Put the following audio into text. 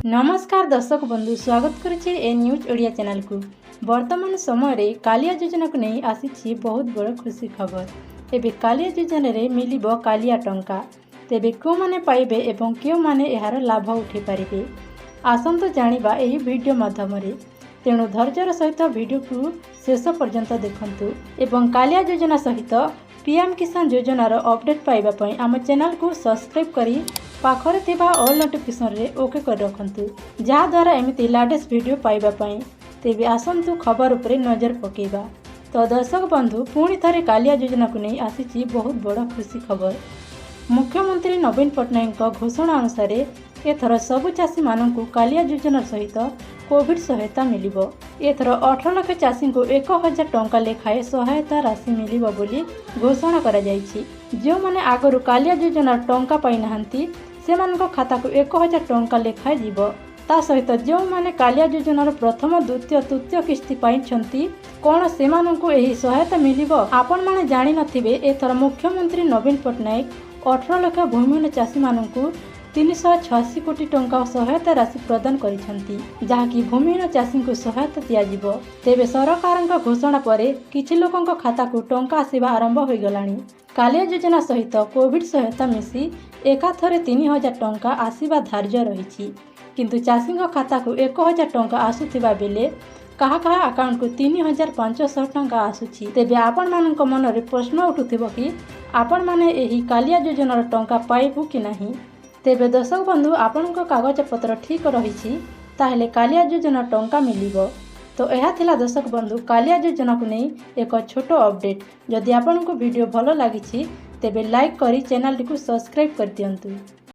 नमस्कार दर्शक बंधु स्वागत करुचे ए न्यूज ओडिया चैनल को। वर्तमान समय रे कालिया योजना को नहीं आसी बहुत बड़ खुशी खबर। एबे कालिया योजना रे मिलिबो कालिया टंका। तेबे क्यों माने पाइबे एवं क्यों माने एहार लाभ उठे पारिबे आसंतो जानिबा एही वीडियो माध्यम रे। तेणु धैर्यर सहित वीडियो को शेष पर्यंत देखंतु एवं कालिया योजना सहित पीएम किसान योजनार अपडेट पाइबा पई आम चैनल को सब्सक्राइब करी पाखरे थिबा ऑल नोटिफिकेशन रे ओके कर रखंतु जहा द्वारा एमिति लेटेस्ट वीडियो पाइबा पई। तेबे आसंतु खबर उपरे नजर पकेबा। तो दर्शक बंधु पुणी थरे कालिया योजना को नहीं आसी बहुत बड़ खुशी खबर। मुख्यमंत्री नवीन पट्टनायक घोषणा अनुसार एथर सबु चाषी मानू कालिया योजना सहित कोविड सहायता मिलिबो। एथर 18 लाख चाषी को 1000 टंका लेखाए सहायता राशि मिलिबो बोली घोषणा करा जायछि। जो माने आगरु कालिया योजना टंका पाई नाहंती सेमानक खाता को 1000 टंका लेखाए जीवो। ता सहित जो माने कालिया योजनार प्रथम द्वितीय तृतीय किस्ती पाइछंती कोन सेमानकु एही सहायता मिलिबो आपण माने जानि नथिबे। एथर मुख्यमंत्री नवीन पट्टनायक 18 लाख भूमिहीन चाषी मानकु 386 कोटी टंका सहायता राशि प्रदान करिसेंती जहाँकि भूमिहीन चाषी को सहायता दियाजिबो। तेबे सरकार घोषणा परे किछि लोकंक खाता को टंका आसीबा आरंभ होई गलानी। कालिया योजना सहित कोविड सहायता मिसी एकाथरे 3000 टंका आसीबा धार्य रहिछि किंतु चाषी खाता को 1000 टंका आसुथिबा बेले कहा अकाउंट को 3500 टंका आसुछि। तेबे आपण मानक मन रे प्रश्न उठुथिबो कि आपण माने एही कालिया योजनार टंका पाइबु कि नाही। तेबे दर्शक बंधु आपनक कागज पत्र ठीक रही ताहेले कालिया योजना टंका मिलिबो। तो यह थिला दर्शक बंधु कालिया योजना को नहीं एक छोट अपडेट। जदि आपनक वीडियो भल लगी तेबे लाइक करी चैनल को सब्सक्राइब कर दियंतु।